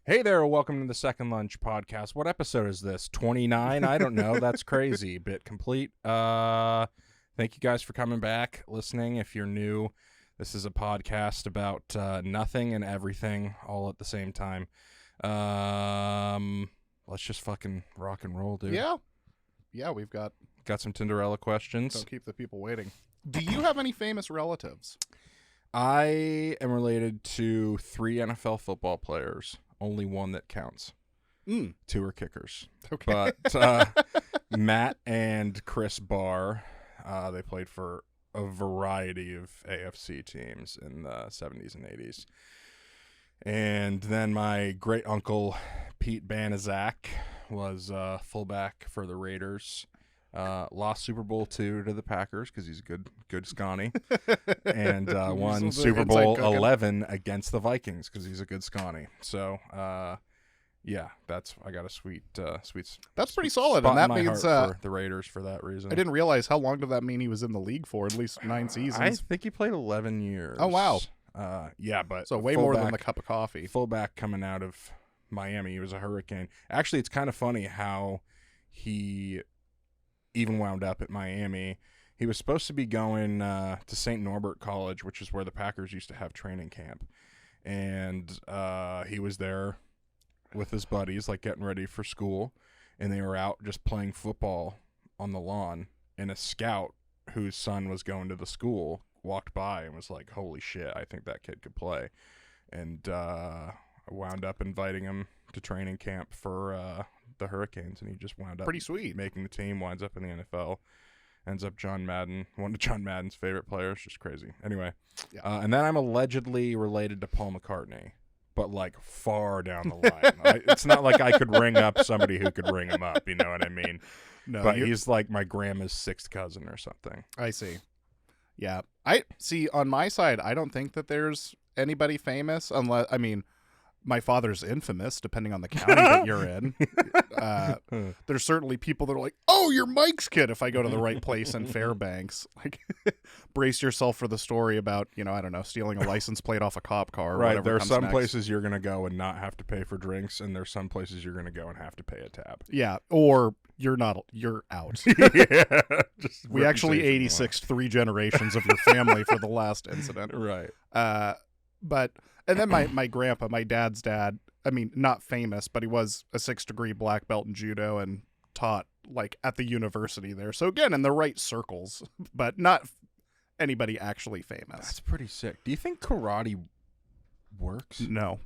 Hey there, welcome to the Second Lunch Podcast. What episode is this? 29? I don't know. That's crazy. Bit complete. Thank you guys for coming back, listening. If you're new, this is a podcast about nothing and everything all at the same time. Let's just fucking rock and roll, dude. Yeah, we've got some Tinderella questions. Don't keep the people waiting. Do you have any famous relatives? I am related to 3 NFL football players. Only one that counts. 2 are kickers. Okay. But Matt and Chris Barr, they played for a variety of AFC teams in the 70s and 80s. And then my great uncle Pete Banaszak was fullback for the Raiders. Lost Super Bowl II to the Packers because he's a good Scotty, and won Super Bowl 11 against the Vikings because he's a good Scotty. So, yeah, I got a sweet. That's pretty solid, spot and that in my means heart for the Raiders for that reason. I didn't realize how long did that mean he was in the league for? At least 9 seasons. I think he played 11 years. Oh wow. Yeah, but so way more than the cup of coffee. Fullback coming out of Miami, he was a Hurricane. Actually, it's kind of funny how he even wound up at Miami. He was supposed to be going to St. Norbert College, which is where the Packers used to have training camp. And he was there with his buddies, like getting ready for school. And they were out just playing football on the lawn. And a scout whose son was going to the school walked by and was like, holy shit, I think that kid could play. And I wound up inviting him to training camp for the Hurricanes, and he just wound up pretty sweet making the team, winds up in the NFL, ends up John Madden, one of John Madden's favorite players, just crazy. Anyway, yeah. And then I'm allegedly related to Paul McCartney, but like far down the line. It's not like I could ring up somebody who could ring him up, you know what I mean? No, but he's like my grandma's 6th cousin or something. I see. Yeah, I see. On my side, I don't think that there's anybody famous, unless my father's infamous, depending on the county that you're in. There's certainly people that are like, oh, you're Mike's kid, if I go to the right place in Fairbanks. Like, brace yourself for the story about, I don't know, stealing a license plate off a cop car. Or right, there are some next. places you're going to go and not have to pay for drinks, and there's some places you're going to go and have to pay a tab. Yeah, or you're out. Yeah, we actually 86'd 3 generations of your family for the last incident. Right. And then my grandpa, my dad's dad, not famous, but he was a 6th-degree black belt in judo and taught like at the university there. So again, in the right circles, but not anybody actually famous. That's pretty sick. Do you think karate works? No.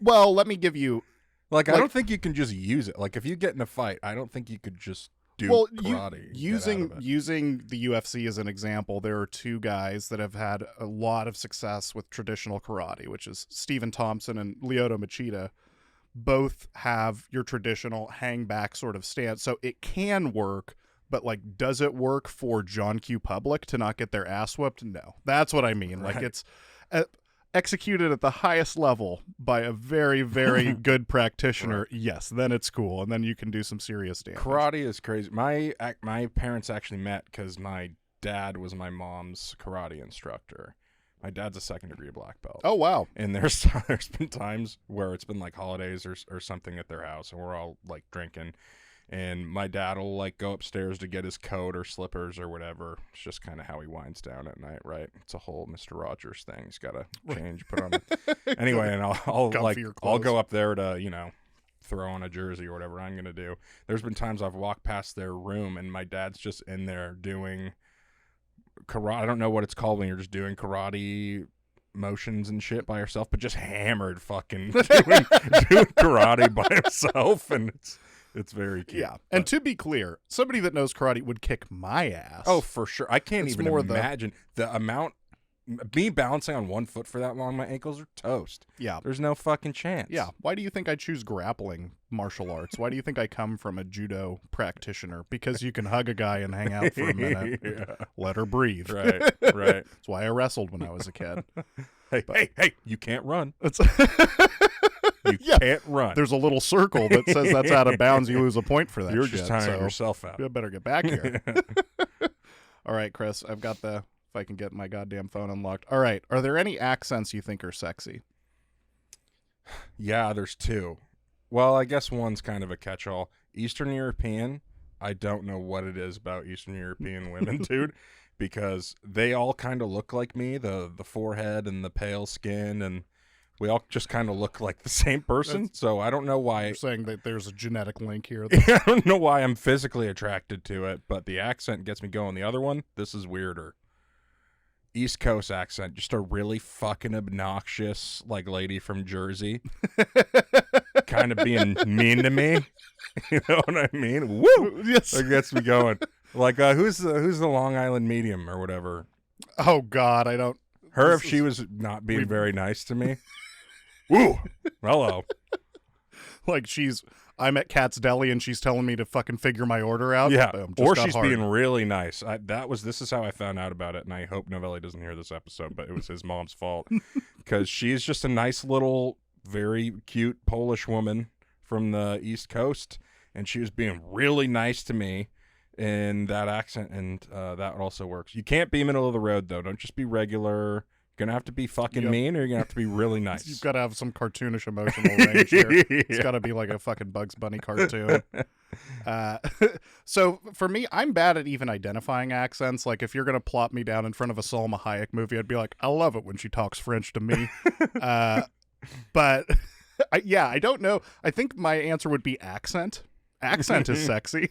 Well, let me give you. I don't think you can just use it. Like if you get in a fight, I don't think you could just karate. Using the UFC as an example, there are 2 guys that have had a lot of success with traditional karate, which is Stephen Thompson and Lyoto Machida. Both have your traditional hang back sort of stance, so it can work. But does it work for John Q. Public to not get their ass whooped? No, that's what I mean. Right. It's executed at the highest level by a very, very good practitioner. Right. Yes, then it's cool, and then you can do some serious damage. Karate is crazy. My parents actually met because my dad was my mom's karate instructor. My dad's a 2nd-degree black belt. Oh wow! And there's been times where it's been like holidays or something at their house, and we're all like drinking. And my dad will go upstairs to get his coat or slippers or whatever. It's just kind of how he winds down at night, right? It's a whole Mr. Rogers thing. He's got to change, put on. Anyway, and I'll go up there to throw on a jersey or whatever I'm gonna do. There's been times I've walked past their room and my dad's just in there doing karate. I don't know what it's called when you're just doing karate motions and shit by yourself, but just hammered fucking doing karate by himself, and it's very cute. Yeah, and to be clear, somebody that knows karate would kick my ass. Oh, for sure. I can't even imagine the amount. Me balancing on one foot for that long, my ankles are toast. Yeah. There's no fucking chance. Yeah. Why do you think I choose grappling martial arts? Why do you think I come from a judo practitioner? Because you can hug a guy and hang out for a minute. Yeah. Let her breathe. Right. That's why I wrestled when I was a kid. Hey, you can't run. You can't run. There's a little circle that says that's out of bounds. You lose a point for that. You're shit, just tiring yourself out. You better get back here. All right, Chris, I've got if I can get my goddamn phone unlocked. All right, are there any accents you think are sexy? Yeah, there's two. Well, I guess one's kind of a catch-all. Eastern European, I don't know what it is about Eastern European women, dude, because they all kind of look like me, the forehead and the pale skin, and we all just kind of look like the same person. So I don't know why. You're saying that there's a genetic link here. I don't know why I'm physically attracted to it, but the accent gets me going. The other one, this is weirder. East Coast accent, just a really fucking obnoxious like lady from Jersey, kind of being mean to me. You know what I mean? Woo! Yes. It gets me going. Like who's the Long Island medium or whatever? Oh God, I don't. Her if she was not being very nice to me. Woo! Hello. Like I'm at Cat's Deli and she's telling me to fucking figure my order out. Yeah, Boom, or she's being really nice. This is how I found out about it, and I hope Novelli doesn't hear this episode, but it was his mom's fault because she's just a nice little, very cute Polish woman from the East Coast, and she was being really nice to me in that accent, and that also works. You can't be middle of the road though. Don't just be regular. You're gonna have to be fucking mean, or you're gonna have to be really nice. You've got to have some cartoonish emotional range here. It's got to be like a fucking Bugs Bunny cartoon. So for me, I'm bad at even identifying accents. Like if you're gonna plop me down in front of a Salma Hayek movie, I'd be like, I love it when she talks French to me. But I don't know. I think my answer would be accent. Accent is sexy.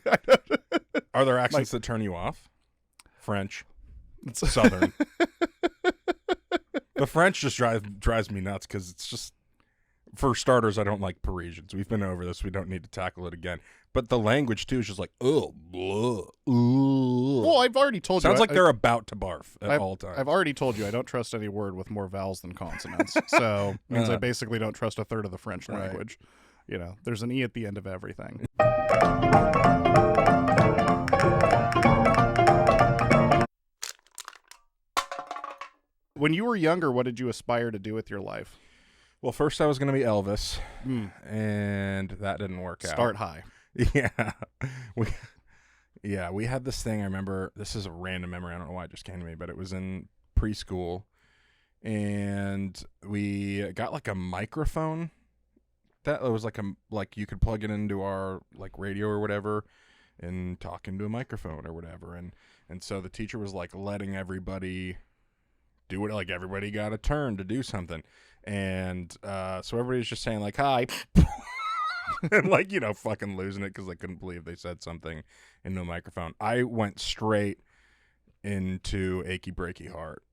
Are there accents that turn you off? French, Southern. The French just drives me nuts because it's just, for starters, I don't like Parisians. We've been over this. We don't need to tackle it again. But the language, too, is just like, oh, blah, well, I've already told you. Sounds like they're about to barf at all times. I've already told you I don't trust any word with more vowels than consonants. So it means I basically don't trust a third of the French language. You know, there's an E at the end of everything. When you were younger, what did you aspire to do with your life? Well, first I was going to be Elvis, and that didn't work out. Start high. Yeah. We had this thing, I remember, this is a random memory, I don't know why it just came to me, but it was in preschool, and we got like a microphone that was like you could plug it into our like radio or whatever and talk into a microphone or whatever, and so the teacher was like letting everybody do it, like everybody got a turn to do something, and so everybody's just saying like hi and like, you know, fucking losing it because they couldn't believe they said something into a microphone. I went straight into Achy Breaky Heart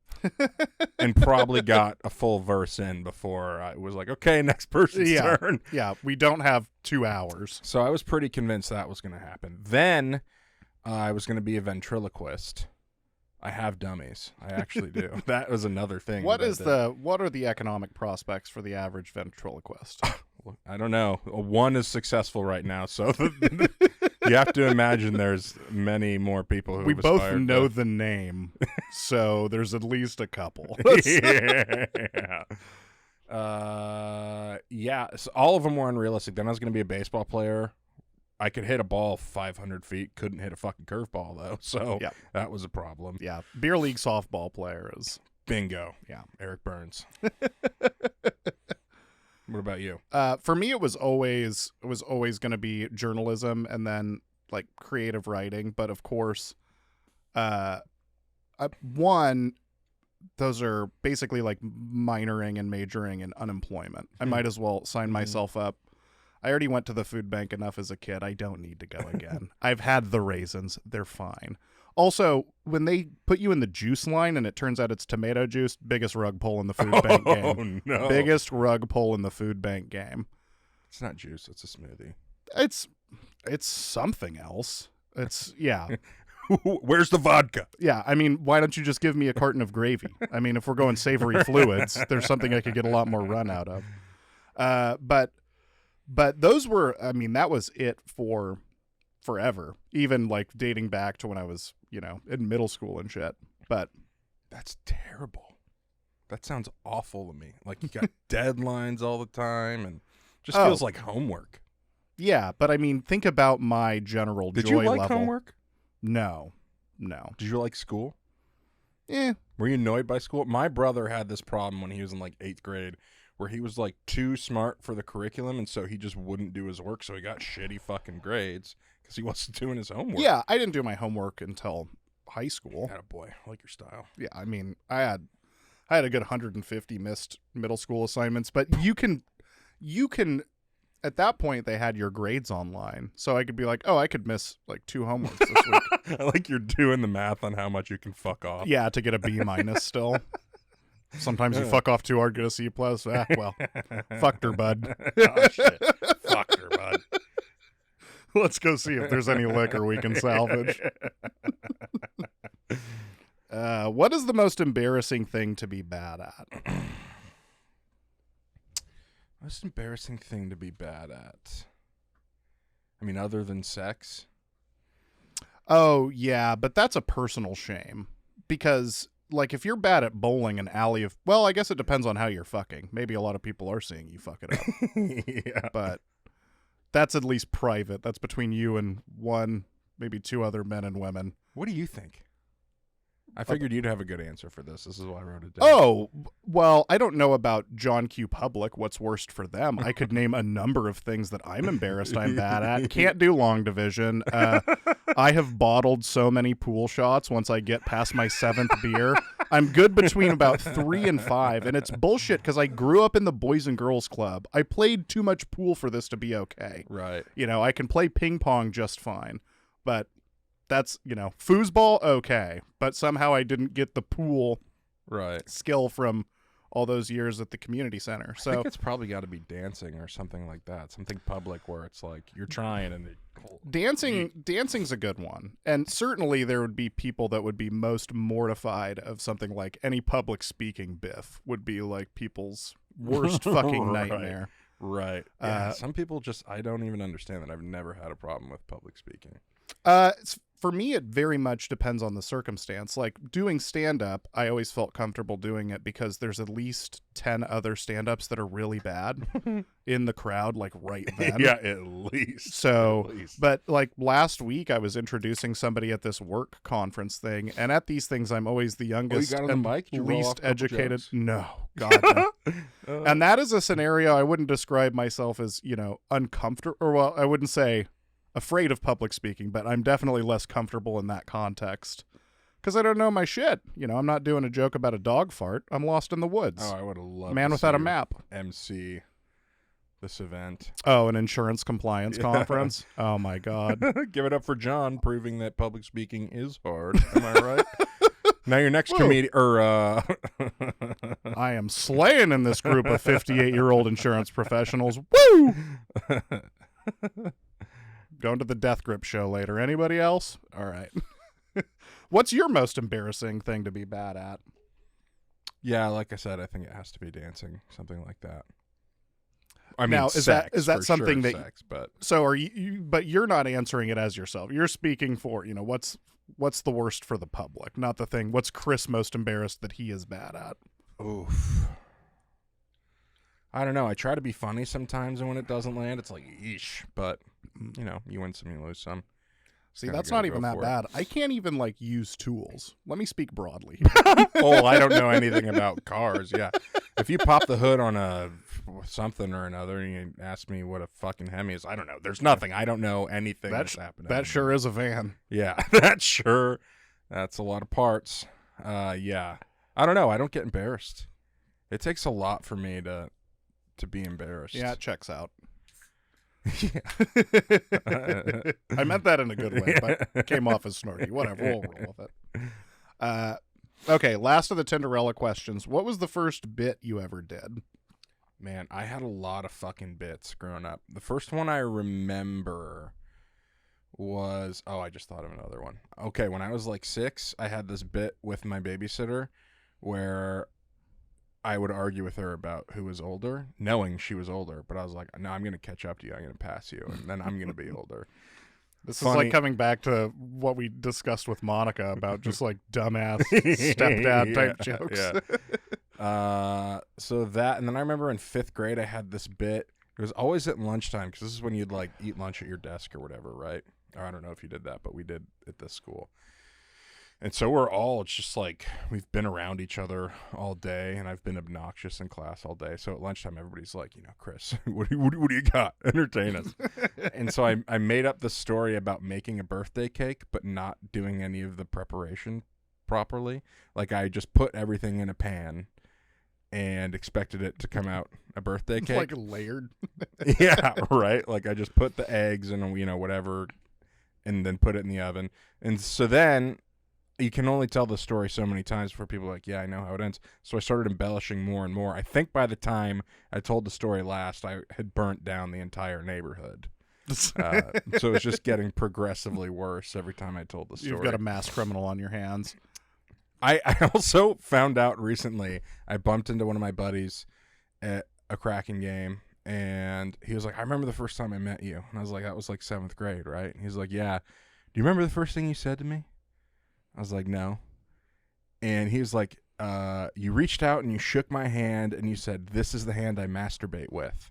and probably got a full verse in before I was like, okay, next person's turn. Yeah, we don't have 2 hours. So I was pretty convinced that was going to happen. Then I was going to be a ventriloquist. I have dummies. I actually do. That was another thing. What are the economic prospects for the average ventriloquist? I don't know. One is successful right now, so you have to imagine there's many more people who we both know the name, so there's at least a couple. Yeah. So all of them were unrealistic. Then I was going to be a baseball player. I could hit a ball 500 feet, couldn't hit a fucking curveball, though, so that was a problem. Yeah, beer league softball player is... Bingo. Yeah. Eric Burns. What about you? For me, it was always going to be journalism and then, like, creative writing, but of course, those are basically, like, minoring and majoring in unemployment. I might as well sign myself up. I already went to the food bank enough as a kid. I don't need to go again. I've had the raisins. They're fine. Also, when they put you in the juice line and it turns out it's tomato juice, biggest rug pull in the food bank game. No. Biggest rug pull in the food bank game. It's not juice. It's a smoothie. It's something else. It's, yeah. Where's the vodka? Yeah, I mean, why don't you just give me a carton of gravy? I mean, if we're going savory fluids, there's something I could get a lot more run out of. But those were, I mean, that was it for forever, even like dating back to when I was, you know, in middle school and shit. But that's terrible. That sounds awful to me. Like you got deadlines all the time and just feels like homework. Yeah, but I mean, think about my general Did joy you like level. homework? No. Did you like school? Yeah. Were you annoyed by school? My brother had this problem when he was in like 8th grade where he was like too smart for the curriculum, and so he just wouldn't do his work, so he got shitty fucking grades because he wasn't doing his homework. Yeah, I didn't do my homework until high school. Attaboy. I like your style. Yeah, I mean, I had a good 150 missed middle school assignments, but you can at that point they had your grades online, so I could be like, oh, I could miss like 2 homeworks this week. I like you're doing the math on how much you can fuck off. Yeah, to get a B- still. Sometimes you fuck off too hard, get a C+. Well, fucked her, bud. Oh, shit. Fucked her, bud. Let's go see if there's any liquor we can salvage. What is the most embarrassing thing to be bad at? Most embarrassing thing to be bad at? I mean, other than sex? Oh, yeah, but that's a personal shame. Because, like, if you're bad at bowling an alley of... Well, I guess it depends on how you're fucking. Maybe a lot of people are seeing you fuck it up. Yeah. But that's at least private. That's between you and 1, maybe 2 other men and women. What do you think? I figured you'd have a good answer for this. This is why I wrote it down. Oh, well, I don't know about John Q. Public, what's worst for them. I could name a number of things that I'm embarrassed I'm bad at. Can't do long division. I have bottled so many pool shots once I get past my 7th beer. I'm good between about 3 and 5, and it's bullshit because I grew up in the Boys and Girls Club. I played too much pool for this to be okay. Right. You know, I can play ping pong just fine, but... That's, foosball, okay. But somehow I didn't get the pool skill from all those years at the community center. So I think it's probably got to be dancing or something like that. Something public where it's like you're trying and dancing's a good one. And certainly there would be people that would be most mortified of something like any public speaking biff would be like people's worst fucking nightmare. Right. Yeah, some people I don't even understand that. I've never had a problem with public speaking. For me, it very much depends on the circumstance. Like doing stand-up, I always felt comfortable doing it because there's at least 10 other stand-ups that are really bad in the crowd, like right then. Yeah, at least. So, but like last week, I was introducing somebody at this work conference thing, and at these things, I'm always the youngest and the mic? least educated. No, God, no. And that is a scenario I wouldn't describe myself as, uncomfortable, or well, I wouldn't say afraid of public speaking, but I'm definitely less comfortable in that context because I don't know my shit. I'm not doing a joke about a dog fart. I'm lost in the woods. Oh, I would have loved Man to without see a map. MC this event. Oh, an insurance compliance conference. Oh my God. Give it up for John, proving that public speaking is hard. Am I right? Now your next comedian, I am slaying in this group of 58-year-old insurance professionals. Woo! Going to the Death Grip show later. Anybody else? All right. What's your most embarrassing thing to be bad at? Yeah, like I said, I think it has to be dancing, something like that. I mean, now, is that something that? Sex, but so are you? But you're not answering it as yourself. You're speaking for what's the worst for the public, not the thing. What's Chris most embarrassed that he is bad at? Oof. I don't know. I try to be funny sometimes, and when it doesn't land, it's like, yeesh. But, you win some, you lose some. See, that's not even that bad. I can't even, use tools. Let me speak broadly. Oh, I don't know anything about cars, yeah. If you pop the hood on a something or another and you ask me what a fucking Hemi is, I don't know. There's nothing. I don't know anything that's happening. That sure is a van. Yeah, that's a lot of parts. Yeah. I don't know. I don't get embarrassed. It takes a lot for me to be embarrassed. Yeah, it checks out. Yeah. I meant that in a good way, but it came off as snarky. Whatever, we'll roll with it. Okay, last of the Tinderella questions. What was the first bit you ever did? Man, I had a lot of fucking bits growing up. The first one I remember was... Oh, I just thought of another one. Okay, when I was 6, I had this bit with my babysitter where I would argue with her about who was older, knowing she was older. But I was like, no, I'm going to catch up to you. I'm going to pass you, and then I'm going to be older. This is like coming back to what we discussed with Monica about just dumbass stepdad type jokes. Yeah. So that, and then I remember in 5th grade, I had this bit. It was always at lunchtime because this is when you'd eat lunch at your desk or whatever, right? Or I don't know if you did that, but we did at this school. And so we're all, it's just like, we've been around each other all day, and I've been obnoxious in class all day. So at lunchtime, everybody's like, Chris, what do you got? Entertain us. And so I made up the story about making a birthday cake, but not doing any of the preparation properly. Like, I just put everything in a pan and expected it to come out a birthday cake. Like layered. Yeah, right. Like, I just put the eggs and, whatever, and then put it in the oven. And so then you can only tell the story so many times before people are like, yeah, I know how it ends. So I started embellishing more and more. I think by the time I told the story last, I had burnt down the entire neighborhood. So it was just getting progressively worse every time I told the story. You've got a mass criminal on your hands. I also found out recently, I bumped into one of my buddies at a Kraken game, and he was like, I remember the first time I met you. And I was like, that was like 7th grade, right? And he's like, yeah. Do you remember the first thing you said to me? I was like, no. And he was like, you reached out and you shook my hand and you said, this is the hand I masturbate with.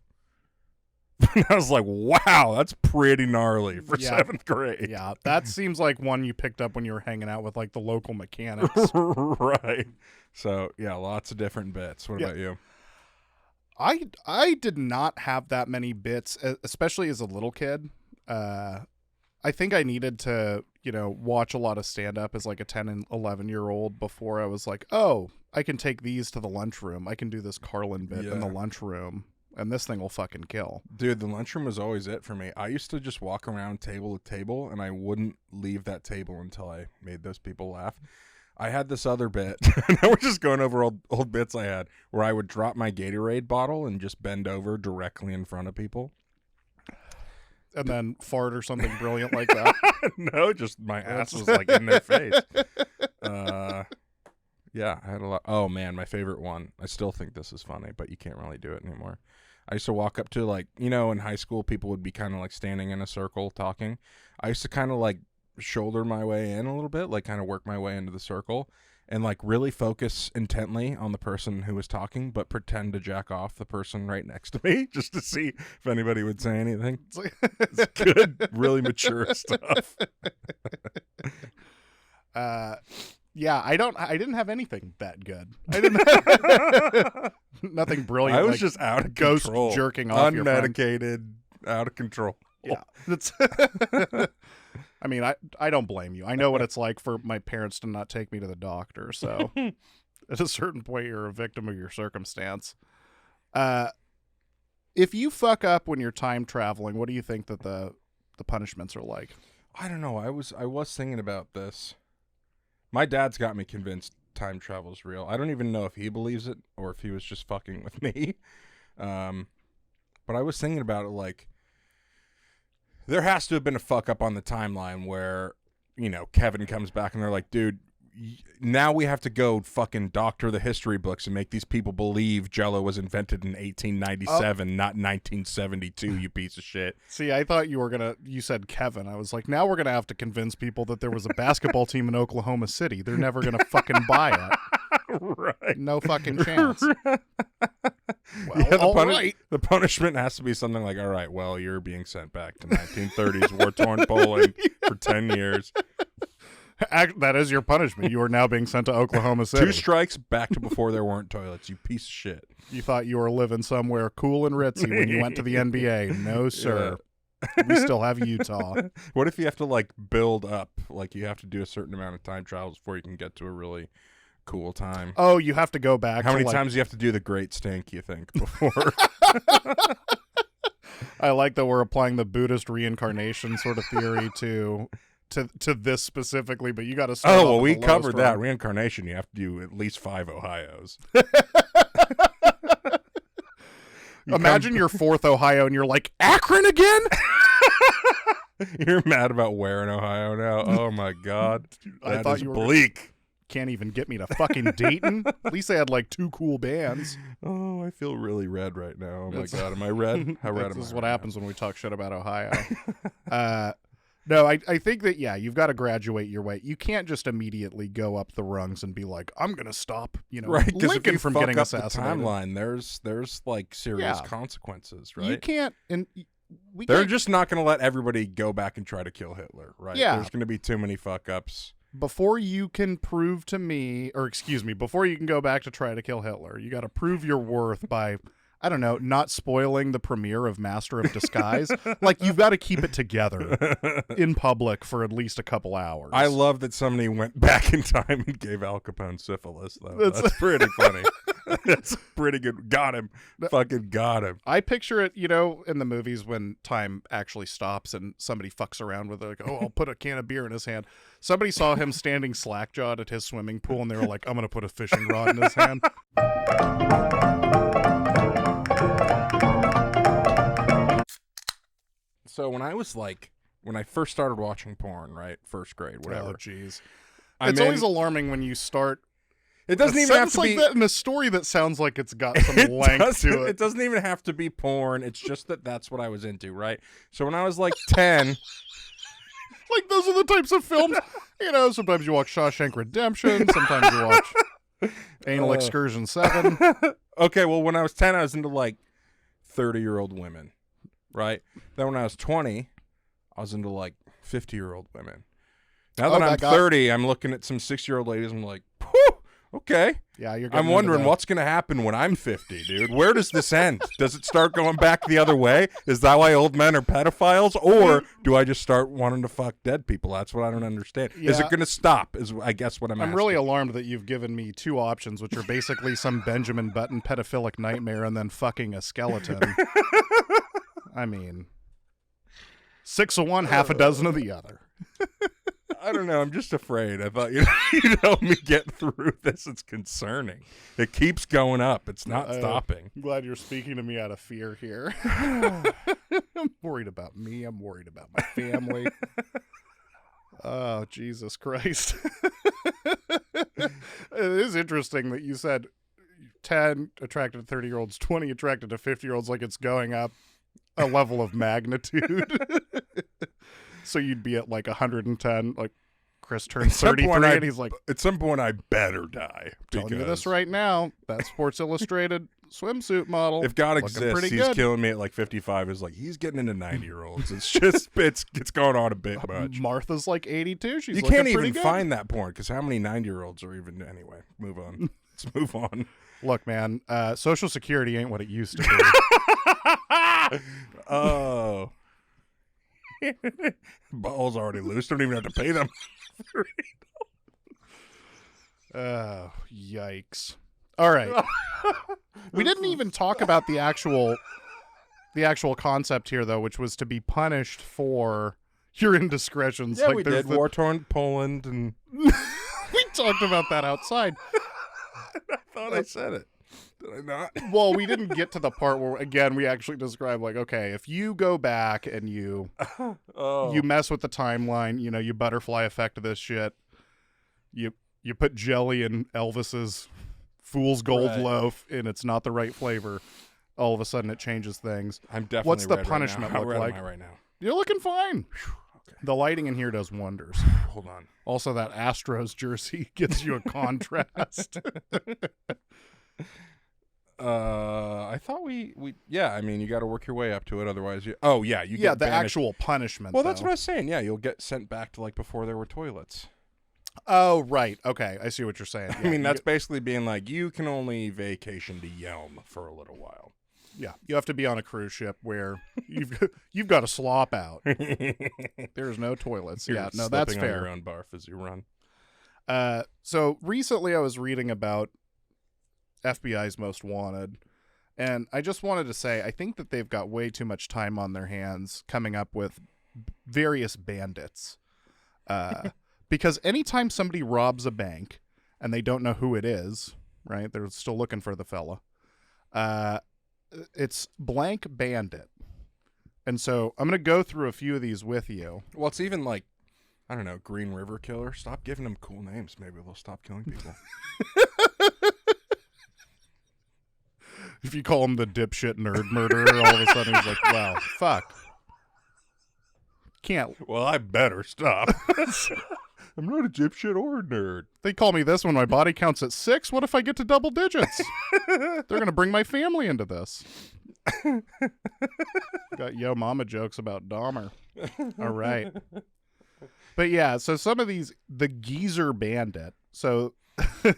And I was like, wow, that's pretty gnarly for 7th grade. Yeah, that seems like one you picked up when you were hanging out with like the local mechanics. Right. So, yeah, lots of different bits. What about you? I did not have that many bits, especially as a little kid. I think I needed to, watch a lot of stand-up as like a 10 and 11-year-old before I was like, oh, I can take these to the lunchroom. I can do this Carlin bit in the lunchroom, and this thing will fucking kill. Dude, the lunchroom was always it for me. I used to just walk around table to table, and I wouldn't leave that table until I made those people laugh. I had this other bit. Now we're just going over old bits I had, where I would drop my Gatorade bottle and just bend over directly in front of people. And then fart or something brilliant like that. No, just my ass was like in their face. Yeah, I had a lot. Oh man, my favorite one. I still think this is funny, but you can't really do it anymore. I used to walk up to, like, in high school, people would be kind of like standing in a circle talking. I used to kind of like shoulder my way in a little bit, like kind of work my way into the circle and like really focus intently on the person who was talking, but pretend to jack off the person right next to me just to see if anybody would say anything. It's good, really mature stuff. Yeah, I didn't have anything that good. I didn't nothing brilliant. I was just out of ghost control, jerking off unmedicated, out of control. Yeah. I mean, I don't blame you. I know what it's like for my parents to not take me to the doctor. So at a certain point, you're a victim of your circumstance. If you fuck up when you're time traveling, what do you think that the punishments are like? I don't know. I was thinking about this. My dad's got me convinced time travel is real. I don't even know if he believes it or if he was just fucking with me. But I was thinking about it, like, there has to have been a fuck up on the timeline where, Kevin comes back and they're like, dude, now we have to go fucking doctor the history books and make these people believe Jell-O was invented in 1897, not 1972, you piece of shit. See, I thought you said Kevin. I was like, now we're going to have to convince people that there was a basketball team in Oklahoma City. They're never going to fucking buy it. Right. No fucking chance. Well, yeah, the punishment has to be something like, all right, well, you're being sent back to 1930s war-torn Poland for 10 years. That is your punishment. You are now being sent to Oklahoma City. 2 strikes back to before there weren't toilets, you piece of shit. You thought you were living somewhere cool and ritzy when you went to the NBA. No, sir. Yeah. We still have Utah. What if you have to, like, build up? Like, you have to do a certain amount of time travels before you can get to a really cool time. Oh, you have to go back. How many times do you have to do the great stink, you think, before? I like that we're applying the Buddhist reincarnation sort of theory to this specifically, but you got to start. Oh, well, we covered that. Reincarnation, you have to do at least 5 Ohios. Imagine your 4th Ohio and you're like, Akron again? You're mad about where in Ohio now? Oh, my God. I thought you were bleak. Can't even get me to fucking Dayton. At least they had like 2 cool bands. Oh, I feel really red right now. Oh my God, am I red? How red am I? This is what happens when we talk shit about Ohio. No, I think that, yeah, you've got to graduate your way. You can't just immediately go up the rungs and be like, I'm gonna stop, right? Lincoln from getting assassinated. The timeline, there's like serious consequences, right? You can't, and they're just not gonna let everybody go back and try to kill Hitler, right? Yeah, there's gonna be too many fuck ups. before you can prove to me, or excuse me, before you can go back to try to kill Hitler, you got to prove your worth by, I don't know, not spoiling the premiere of Master of Disguise. Like, you've got to keep it together in public for at least a couple hours. I love that somebody went back in time and gave Al Capone syphilis, though. That's pretty funny. That's pretty good. Got him. Fucking got him. I picture it, you know, in the movies when time actually stops and somebody fucks around with it, like, oh, I'll put a can of beer in his hand. Somebody saw him standing slack-jawed at his swimming pool, and they were like, I'm going to put a fishing rod in his hand. So when I first started watching porn, right? First grade, whatever. Oh, jeez. It's always alarming when you start. It doesn't even have to like be that in a story that sounds like it's got some length to it. It doesn't even have to be porn. It's just that's what I was into, right? So when I was like 10, like those are the types of films, you know, sometimes you watch Shawshank Redemption, sometimes you watch Anal Excursion 7. Okay, well, when I was 10, I was into like 30-year-old women, right? Then when I was 20, I was into like 50-year-old women. Now that I'm 30, I'm looking at some 6-year-old ladies and I'm like, whew, okay. Yeah, I'm wondering what's going to happen when I'm 50, dude. Where does this end? Does it start going back the other way? Is that why old men are pedophiles? Or do I just start wanting to fuck dead people? That's what I don't understand. Yeah. Is it going to stop is, I guess, what I'm asking. Really alarmed that you've given me two options, which are basically some Benjamin Button pedophilic nightmare and then fucking a skeleton. I mean, 6 of one, half a dozen of the other. I don't know. I'm just afraid. I thought you'd help me get through this. It's concerning. It keeps going up. It's not stopping. I'm glad you're speaking to me out of fear here. I'm worried about me. I'm worried about my family. Oh, Jesus Christ. It is interesting that you said 10 attracted to 30-year-olds, 20 attracted to 50-year-olds, like it's going up a level of magnitude. So you'd be at like 110, like Chris turns 33, and he's like, at some point I better die. Telling you this right now, that Sports Illustrated swimsuit model. If God exists, he's killing me at like 55. Is like, he's getting into 90-year-olds. It's just, it's going on a bit much. Martha's like 82. She's you can't even find that porn, because how many 90-year-olds are even, anyway, move on. Let's move on. Look, man, Social Security ain't what it used to be. Oh. Balls already loose. Don't even have to pay them. Oh, yikes. All right. We didn't even talk about the actual concept here, though, which was to be punished for your indiscretions. Yeah, like we did. War-torn Poland. And we talked about that outside. I thought I said it. Did I not? Well, we didn't get to the part where, again, we actually described, like, okay, if you go back and you mess with the timeline, you know, you butterfly effect this shit, you put jelly in Elvis's Fool's Gold loaf, and it's not the right flavor, all of a sudden it changes things. I'm definitely What's the punishment look like? How red am I right now? You're looking fine. Okay. The lighting in here does wonders. Hold on. Also, that Astros jersey gives you a contrast. I thought we I mean, you got to work your way up to it, otherwise you get the banished. actual punishment. Well, that's what I was saying. Yeah, you'll get sent back to like before there were toilets. Oh, right. Okay, I see what you're saying. Yeah, I mean, that's basically being like, you can only vacation to Yelm for a little while. Yeah, you have to be on a cruise ship where you've got to slop out. There's no toilets. You're no, that's fair. On your own barf as you run. So recently I was reading about FBI's Most Wanted, and I just wanted to say I think that they've got way too much time on their hands coming up with various bandits. Because anytime somebody robs a bank and they don't know who it is, right? They're still looking for the fella. It's blank bandit. And so I'm going to go through a few of these with you. Well, it's even like, I don't know, Green River Killer. Stop giving them cool names. Maybe they'll stop killing people. If you call him the dipshit nerd murderer, all of a sudden he's like, wow, fuck. Can't. Well, I better stop. I'm not a dipshit or a nerd. They call me this when my body counts at 6. What if I get to double digits? They're going to bring my family into this. Got yo mama jokes about Dahmer. All right. But yeah, so some of these, the geezer bandit. So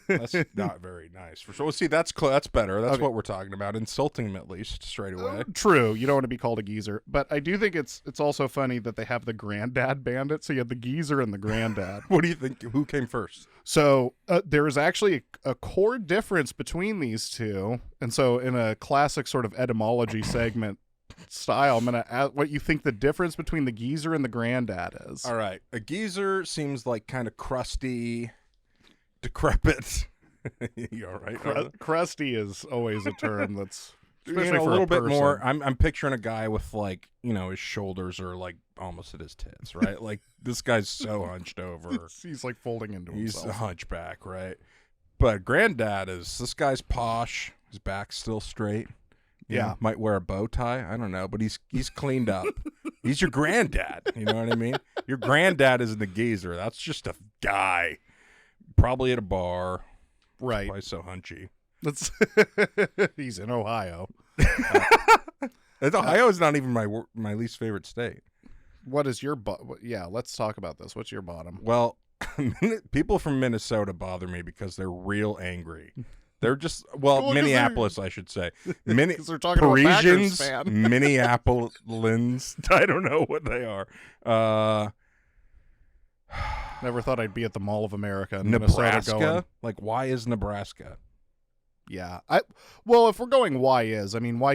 That's not very nice. For sure. See, that's better. That's Okay. what we're talking about. Insulting him at least straight away. True, you don't want to be called a geezer, but I do think it's also funny that they have the granddad bandit. So you have the geezer and the granddad. What do you think? Who came first? So there is actually a core difference between these two, and so in a classic sort of etymology segment style, I'm gonna ask what you think the difference between the geezer and the granddad is. All right, a geezer seems like kind of crusty, decrepit. You all right? Crusty is always a term that's Especially a little bit more. I'm picturing a guy with like, you know, his shoulders are like almost at his tits, right? Like this guy's so hunched over. He's like folding into himself. He's a hunchback, right? But granddad is, this guy's posh. His back's still straight. You know, might wear a bow tie. I don't know, but he's cleaned up. He's your granddad. You know what I mean? Your granddad isn't the geezer. That's just a guy, probably at a bar. Right. Why so hunchy? That's he's in Ohio. Ohio is not even my least favorite state. What is your yeah, let's talk about this. What's your bottom? Well, people from Minnesota bother me because they're real angry. They're just, well, Minneapolis, I should say. Because they're talking about Packers fan. Minneapolians. I don't know what they are. Never thought I'd be at the Mall of America in Nebraska? Minnesota going. Like, why is Nebraska? Yeah. Well, if we're going why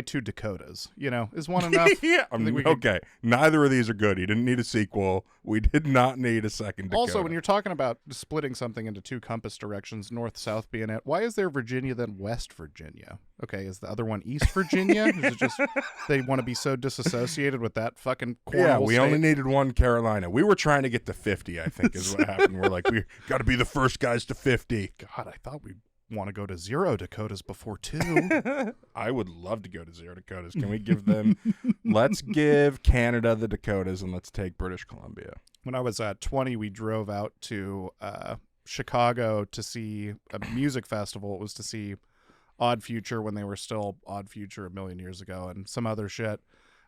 2 Dakotas? You know, is one enough? Yeah. Okay. Neither of these are good. He didn't need a sequel. We did not need a second Dakota. Also, when you're talking about splitting something into 2 compass directions, north-south being it, why is there Virginia then West Virginia? Okay, is the other one East Virginia? Is it just they want to be so disassociated with that fucking Cornwall we state? only needed 1 Carolina. We were trying to get to 50, I think, is what happened. We're like, we got to be the first guys to 50. God, I thought we'd want to go to 0 Dakotas before 2. I would love to go to 0 Dakotas. Can we give them? Let's give Canada the Dakotas and let's take British Columbia. When I was 20, we drove out to Chicago to see a music festival. It was to see Odd Future when they were still Odd Future a million years ago and some other shit.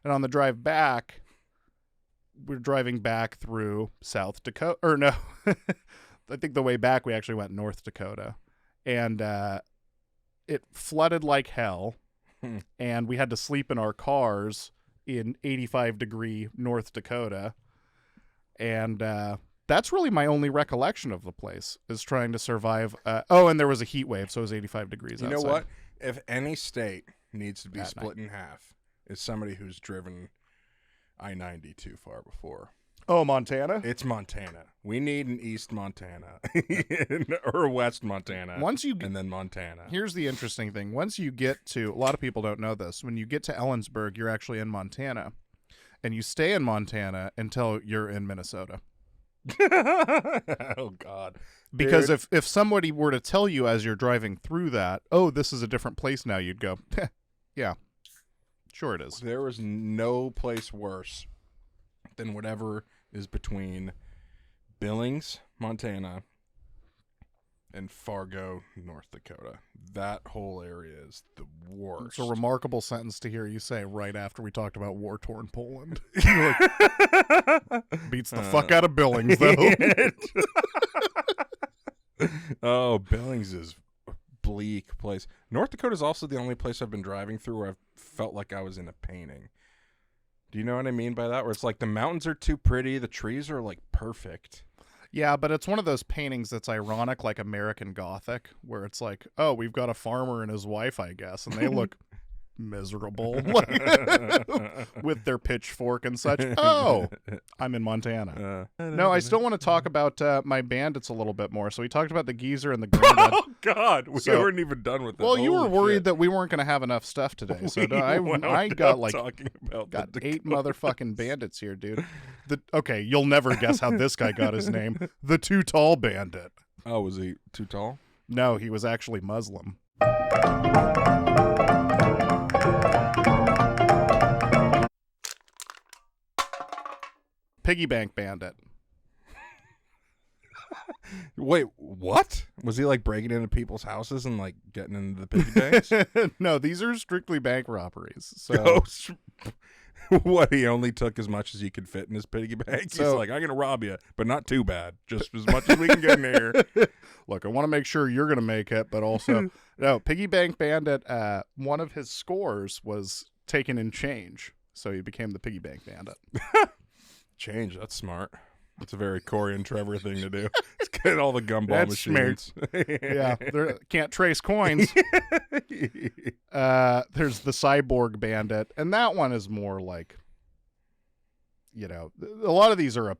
And on the drive back, we're driving back through South Dakota. Or no, I think the way back we actually went North Dakota. And it flooded like hell, and we had to sleep in our cars in 85-degree North Dakota. And that's really my only recollection of the place, is trying to survive. And there was a heat wave, so it was 85 degrees outside. You know what? If any state needs to be split in half, is somebody who's driven I-90 too far before. Oh, Montana? It's Montana. We need an East Montana or a West Montana. And then Montana. Here's the interesting thing. Once you get to, a lot of people don't know this, when you get to Ellensburg, you're actually in Montana. And you stay in Montana until you're in Minnesota. Oh, God. Because if somebody were to tell you as you're driving through that, oh, this is a different place now, you'd go, yeah, sure it is. There is no place worse than whatever is between Billings, Montana, and Fargo, North Dakota. That whole area is the worst. It's a remarkable sentence to hear you say right after we talked about war-torn Poland. Beats the fuck out of Billings, though. Oh, Billings is a bleak place. North Dakota is also the only place I've been driving through where I've felt like I was in a painting. Do you know what I mean by that? Where it's like the mountains are too pretty, the trees are like perfect. Yeah, but it's one of those paintings that's ironic, like American Gothic, where it's like, oh, we've got a farmer and his wife, I guess, and they look miserable with their pitchfork and such. Oh, I'm in Montana. No, I still want to talk about my bandits a little bit more. So we talked about the geezer and the granddad. Oh, God. We weren't even done with that. Well, you were worried that we weren't going to have enough stuff today. So I got like 8 motherfucking bandits here, dude. Okay, you'll never guess how this guy got his name. The Too Tall Bandit. Oh, was he too tall? No, he was actually Muslim. Piggy Bank Bandit. Wait, what? Was he like breaking into people's houses and like getting into the piggy banks? No, these are strictly bank robberies. So What, he only took as much as he could fit in his piggy bank? He's So- like, I'm gonna rob you, but not too bad. Just as much as we can get in here. Look, I want to make sure you're going to make it, but also, no, Piggy Bank Bandit, one of his scores was taken in change, so he became the Piggy Bank Bandit. Change, that's smart. That's a very Corey and Trevor thing to do. Let's get all the gumball That's machines. Yeah, can't trace coins. There's the Cyborg Bandit, and that one is more like, you know, a lot of these are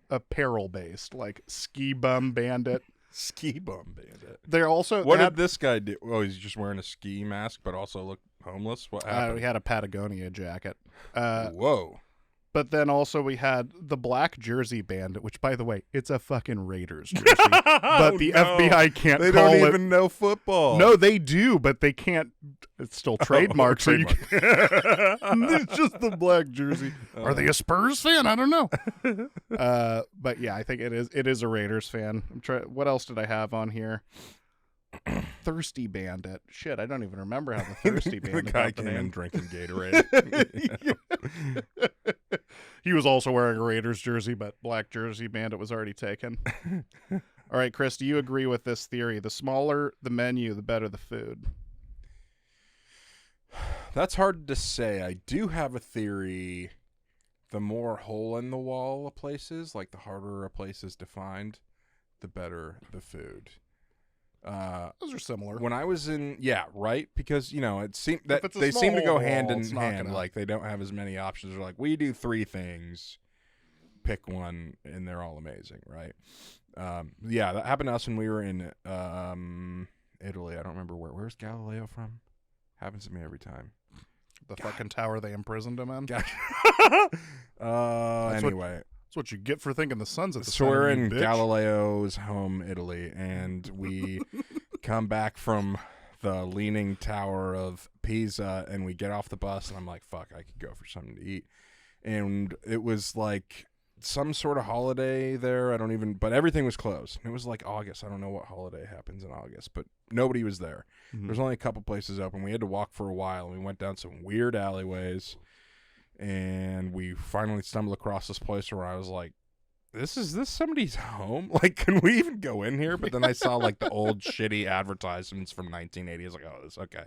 apparel-based, like Ski Bum Bandit. Ski Bum Bandit. They're also... What did this guy do? Oh, he's just wearing a ski mask, but also look homeless? What happened? he had a Patagonia jacket. Whoa. But then also we had the Black Jersey Bandit, which, by the way, it's a fucking Raiders jersey. But the FBI can't They call don't it. even know football. No, they do, but they can't. It's still trademarked. So you trademark. it's just the black jersey. Are they a Spurs fan? I don't know. But yeah, I think it is a Raiders fan. What else did I have on here? Thirsty Bandit. Shit, I don't even remember how the Thirsty Bandit The guy got the came in name. drinking Gatorade. He was also wearing a Raiders jersey, but Black Jersey Bandit was already taken. All right, Chris, do you agree with this theory? The smaller the menu, the better the food. That's hard to say. I do have a theory. The more hole in the wall a place is, like the harder a place is defined, the better the food. Those are similar. When I was in, yeah, right, because it seemed that it's a they small seem to go wall, hand in it's not hand. gonna- Like they don't have as many options. They're like, we do 3 things, pick one, and they're all amazing, right? Yeah, that happened to us when we were in Italy. I don't remember where's Galileo from. Happens to me every time. The fucking tower they imprisoned him in. Gotcha. That's Anyway, That's what you get for thinking the sun's at the so center. we're you in bitch. Galileo's home, Italy, and we come back from the Leaning Tower of Pisa, and we get off the bus, and I'm like, fuck, I could go for something to eat. And it was like some sort of holiday there. But everything was closed. It was like August. I don't know what holiday happens in August, but nobody was there. Mhm. There's only a couple places open. We had to walk for a while, and we went down some weird alleyways, and we finally stumbled across this place where I was like, is this somebody's home? Like, can we even go in here? But then I saw like the old shitty advertisements from 1980. I was like, oh, this okay.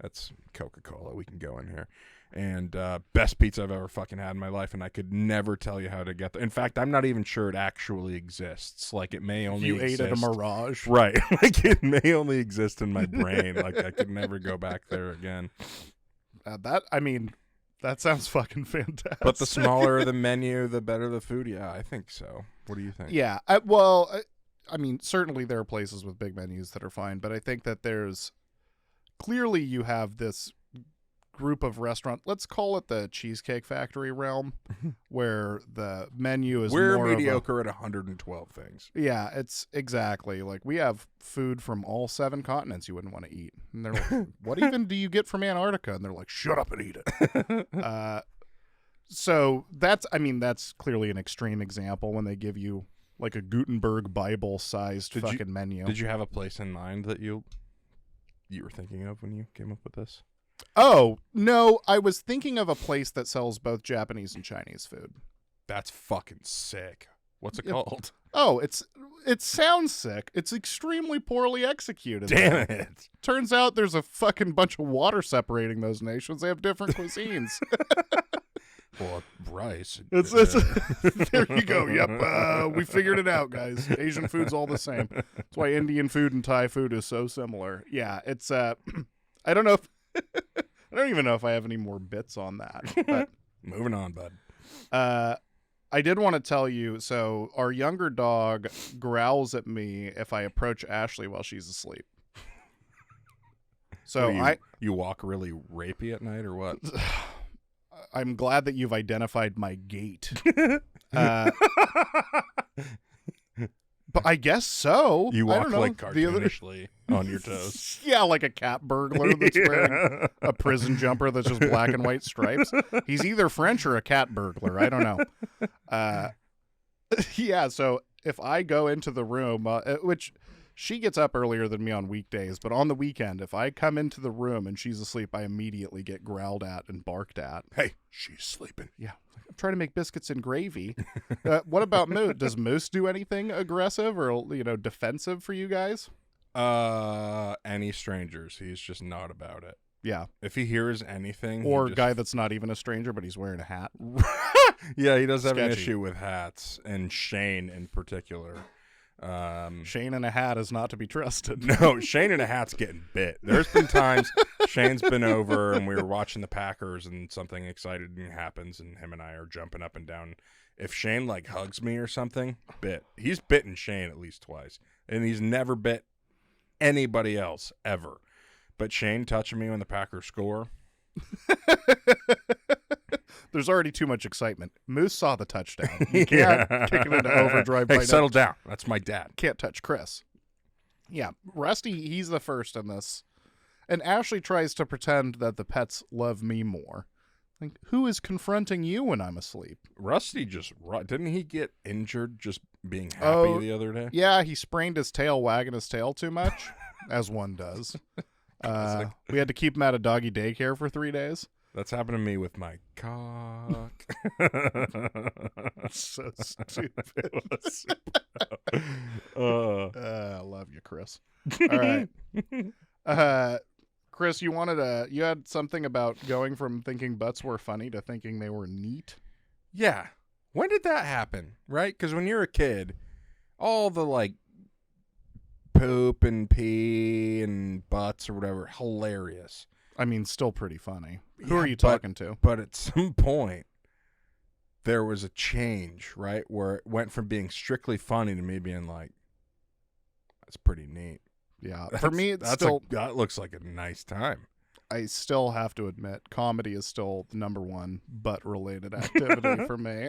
That's Coca-Cola. We can go in here. And best pizza I've ever fucking had in my life, and I could never tell you how to get there. In fact, I'm not even sure it actually exists. Like, it may only You exist. ate at a Mirage. Right. Like, it may only exist in my brain. Like, I could never go back there again. That sounds fucking fantastic. But the smaller the menu, the better the food. Yeah, I think so. What do you think? Yeah. Certainly there are places with big menus that are fine, but I think that there's clearly you have this group of restaurant, let's call it the Cheesecake Factory realm, where the menu is We're more mediocre at 112 things. Yeah, it's exactly like we have food from all 7 continents you wouldn't want to eat. And they're like, what even do you get from Antarctica? And they're like, shut up and eat it. So that's clearly an extreme example when they give you like a Gutenberg Bible sized fucking menu. Did you have a place in mind that you were thinking of when you came up with this? Oh, no, I was thinking of a place that sells both Japanese and Chinese food. That's fucking sick. What's it Yep. called? Oh, it sounds sick. It's extremely poorly executed. Damn it. Turns out there's a fucking bunch of water separating those nations. They have different cuisines. Well, rice. It's there you go. Yep, we figured it out, guys. Asian food's all the same. That's why Indian food and Thai food is so similar. Yeah, it's I don't know if I don't even know if I have any more bits on that. But Moving on, bud. I did want to tell you, so our younger dog growls at me if I approach Ashley while she's asleep. So you walk really rapey at night or what? I'm glad that you've identified my gait. But I guess so. You I walk don't know. like The other- cartoonishly on your toes. Yeah, like a cat burglar that's wearing a prison jumper that's just black and white stripes. He's either French or a cat burglar. I don't know. Yeah, so if I go into the room, which She gets up earlier than me on weekdays, but on the weekend, if I come into the room and she's asleep, I immediately get growled at and barked at. Hey, she's sleeping. Yeah. I'm trying to make biscuits and gravy. What about Moose? Does Moose do anything aggressive or, defensive for you guys? Any strangers. He's just not about it. Yeah. If he hears anything. Or a guy that's not even a stranger, but he's wearing a hat. Yeah, he does have an Sketchy. issue with hats, and Shane in particular. Shane in a hat is not to be trusted. No, Shane in a hat's getting bit. There's been times Shane's been over and we were watching the Packers and something exciting happens and him and I are jumping up and down. If Shane like hugs me or something, he's bitten Shane at least twice. And he's never bit anybody else ever. But Shane touching me when the Packers score. There's already too much excitement. Moose saw the touchdown. You can't kick it into overdrive. Hey, settle down. That's my dad. Can't touch Chris. Yeah, Rusty, he's the first in this. And Ashley tries to pretend that the pets love me more. Like, who is confronting you when I'm asleep? Rusty didn't he get injured just being happy the other day? Yeah, he sprained his tail wagging his tail too much, as one does. We had to keep him at a doggy daycare for 3 days. That's happened to me with my cock. So stupid. I love you, Chris. All right. Chris, you had something about going from thinking butts were funny to thinking they were neat. Yeah. When did that happen? Right? Because when you're a kid, all the like poop and pee and butts or whatever, hilarious. I mean, still pretty funny. Who are you talking to? But at some point, there was a change, right? Where it went from being strictly funny to me being like, that's pretty neat. Yeah. For me, that looks like a nice time. I still have to admit, comedy is still the number one butt-related activity for me.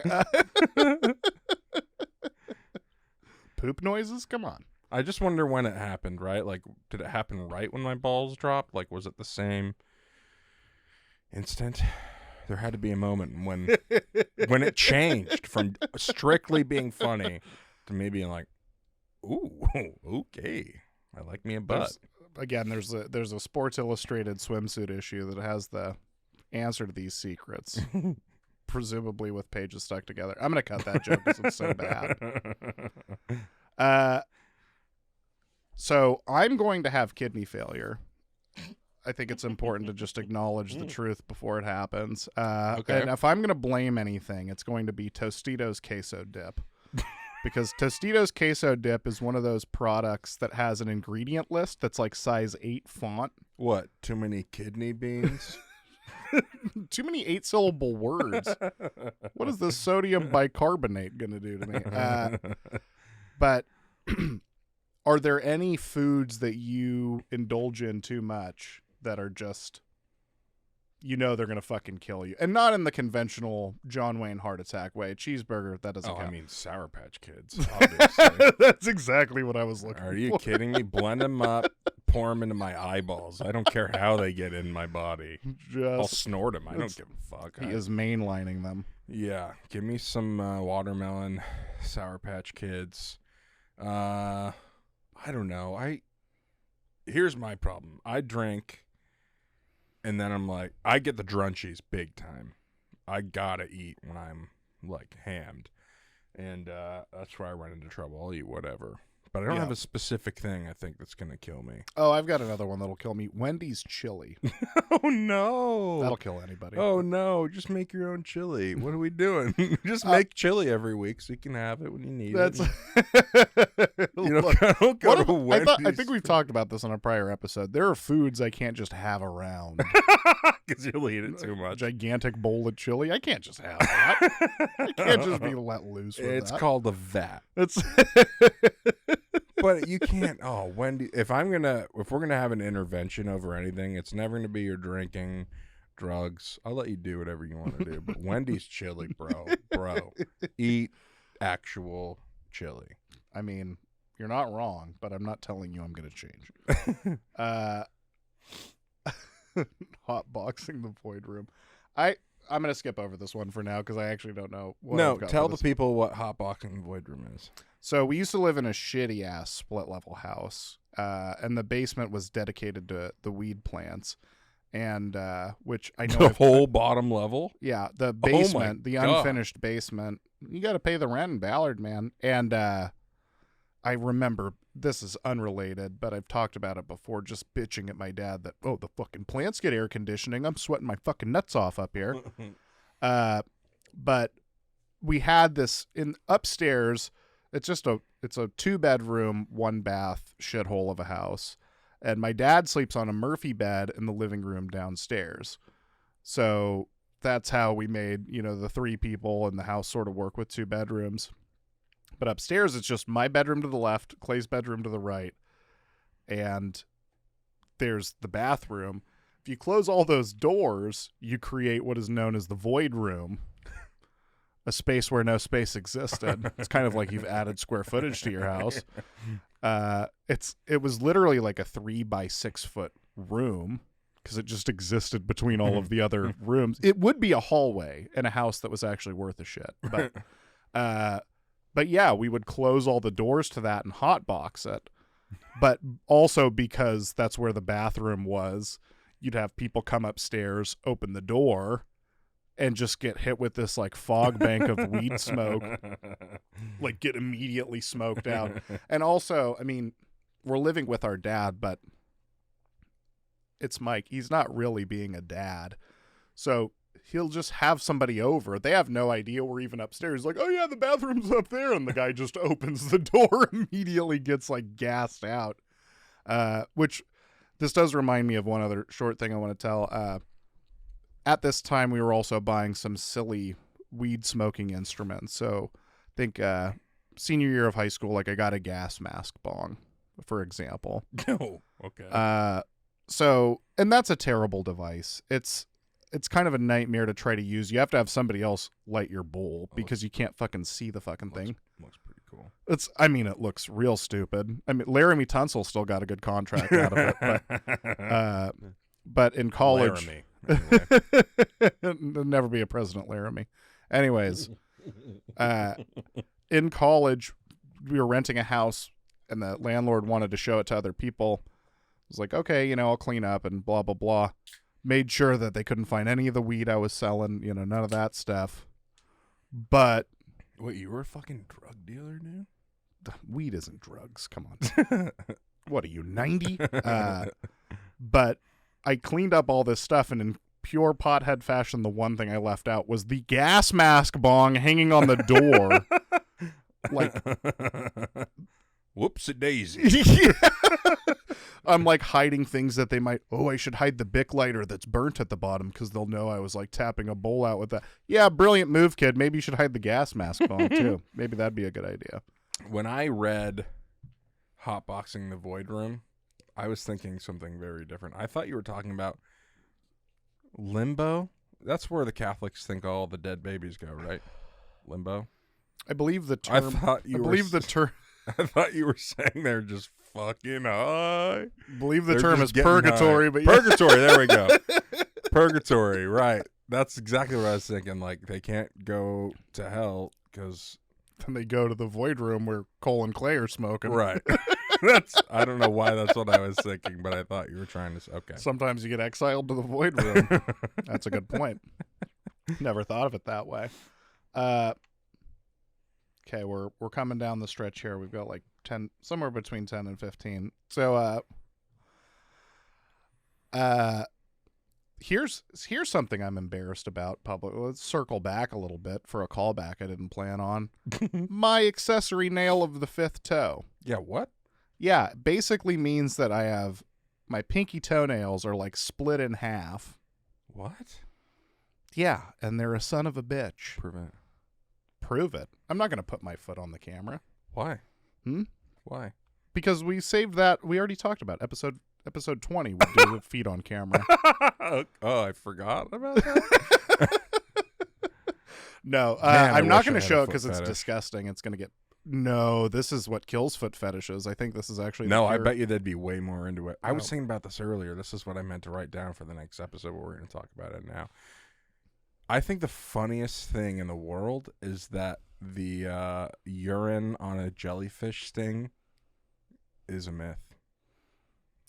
Poop noises? Come on. I just wonder when it happened, right? Like, did it happen right when my balls dropped? Like, was it the same instant? There had to be a moment when it changed from strictly being funny to me being like, ooh, okay, I like me a butt. There's a Sports Illustrated swimsuit issue that has the answer to these secrets, presumably with pages stuck together. I'm going to cut that joke because it's so bad. So I'm going to have kidney failure. I think it's important to just acknowledge the truth before it happens. Okay. And if I'm going to blame anything, it's going to be Tostitos queso dip. Because Tostitos queso dip is one of those products that has an ingredient list that's like size 8 font. What? Too many kidney beans? Too many 8-syllable words. What is this sodium bicarbonate going to do to me? But are there any foods that you indulge in too much that are just, they're going to fucking kill you? And not in the conventional John Wayne heart attack way. Cheeseburger, that doesn't count. I mean, Sour Patch Kids, obviously. That's exactly what I was looking for. Are you kidding me? Blend them up, pour them into my eyeballs. I don't care how they get in my body. I'll snort them. I don't give a fuck. He is mainlining them. Yeah. Give me some watermelon, Sour Patch Kids. I don't know. Here's my problem. I drink, and then I'm like, I get the drunchies big time. I gotta eat when I'm like hammed, and that's where I run into trouble. I'll eat whatever, but I don't have a specific thing I think that's gonna kill me. Oh, I've got another one that'll kill me. Wendy's chili. Oh no, that'll kill anybody. Oh no, just make your own chili. What are we doing? Just make chili every week so you can have it when you need it. I think we've talked about this on a prior episode. There are foods I can't just have around because you'll eat it too much. A gigantic bowl of chili, I can't just have that. I can't just be let loose with It's that. called a vat. But you can't. Oh, Wendy. If we're gonna have an intervention over anything, it's never gonna be your drinking, drugs. I'll let you do whatever you want to do. But Wendy's chili, bro, eat actual chili. I mean, you're not wrong, but I'm not telling you I'm gonna change. Hot boxing the void room. I'm gonna skip over this one for now because I actually don't know. What No, I've got tell for the this. people what hotboxing the void room is. So we used to live in a shitty ass split level house, and the basement was dedicated to the weed plants, and which I know The whole bottom level. yeah, the basement, the God. unfinished basement. You got to pay the rent in Ballard, man. And I remember, this is unrelated, but I've talked about it before, just bitching at my dad that, oh, the fucking plants get air conditioning. I'm sweating my fucking nuts off up here. But we had this in upstairs. It's a 2-bedroom, 1-bath shithole of a house. And my dad sleeps on a Murphy bed in the living room downstairs. So that's how we made, the 3 people in the house sort of work with 2 bedrooms. But upstairs, it's just my bedroom to the left, Clay's bedroom to the right, and there's the bathroom. If you close all those doors, you create what is known as the void room, a space where no space existed. It's kind of like you've added square footage to your house. It was literally like a 3-by-6 foot room because it just existed between all of the other rooms. It would be a hallway in a house that was actually worth a shit, but yeah, we would close all the doors to that and hotbox it. But also because that's where the bathroom was, you'd have people come upstairs, open the door, and just get hit with this like fog bank of weed smoke, like get immediately smoked out. And also, I mean, we're living with our dad, but it's Mike. He's not really being a dad. So he'll just have somebody over. They have no idea we're even upstairs. He's like, oh yeah, the bathroom's up there. And the guy just opens the door, immediately gets like gassed out. Which this does remind me of one other short thing I want to tell. At this time, we were also buying some silly weed smoking instruments. So I think senior year of high school, like I got a gas mask bong, for example. Oh, okay. So, and that's a terrible device. It's kind of a nightmare to try to use. You have to have somebody else light your bowl because you can't fucking see the fucking thing. Looks pretty cool. It looks real stupid. I mean, Laramie Tunsil still got a good contract out of it, but in college, Laramie. Anyway. there'll never be a President Laramie. Anyways, in college, we were renting a house and the landlord wanted to show it to other people. I was like, okay, I'll clean up and blah, blah, blah. Made sure that they couldn't find any of the weed I was selling, none of that stuff. But Wait, you were a fucking drug dealer, dude? Weed isn't drugs. Come on. What are you, 90? But I cleaned up all this stuff, and in pure pothead fashion, the one thing I left out was the gas mask bong hanging on the door. Like, whoops-a-daisy. yeah. I'm like hiding things that they might, I should hide the Bic lighter that's burnt at the bottom because they'll know I was like tapping a bowl out with that. Yeah, brilliant move, kid. Maybe you should hide the gas mask bong too. Maybe that'd be a good idea. When I read Hotboxing the Void Room, I was thinking something very different. I thought you were talking about limbo. That's where the Catholics think all the dead babies go, right? Limbo. I believe the term. I thought you were saying they're just fucking high. Believe the They're term just is purgatory, high. but Purgatory, there we go. Purgatory, right. That's exactly what I was thinking. Like, they can't go to hell because then they go to the void room where Cole and Clay are smoking. Right. I don't know why that's what I was thinking, but I thought you were trying to say, okay. Sometimes you get exiled to the void room. That's a good point. Never thought of it that way. Okay, we're coming down the stretch here. We've got like 10, somewhere between 10 and 15. So here's something I'm embarrassed about publicly. Let's circle back a little bit for a callback I didn't plan on. My accessory nail of the 5th toe. Yeah, what? Yeah, basically means that I have my pinky toenails are like split in half. What? Yeah, and they're a son of a bitch. Prove it. I'm not going to put my foot on the camera. Why? Why? Because we saved that. We already talked about episode 20. We do the feet on camera. Oh, I forgot about that. No, Man, I'm not going to I had show a it because foot it's fetish. disgusting. It's going to get. No, this is what kills foot fetishes. I think this is actually. No, the I cure. bet you they'd be way more into it. I was No. thinking about this earlier. This is what I meant to write down for the next episode, but we're going to talk about it now. I think the funniest thing in the world is that the urine on a jellyfish sting is a myth.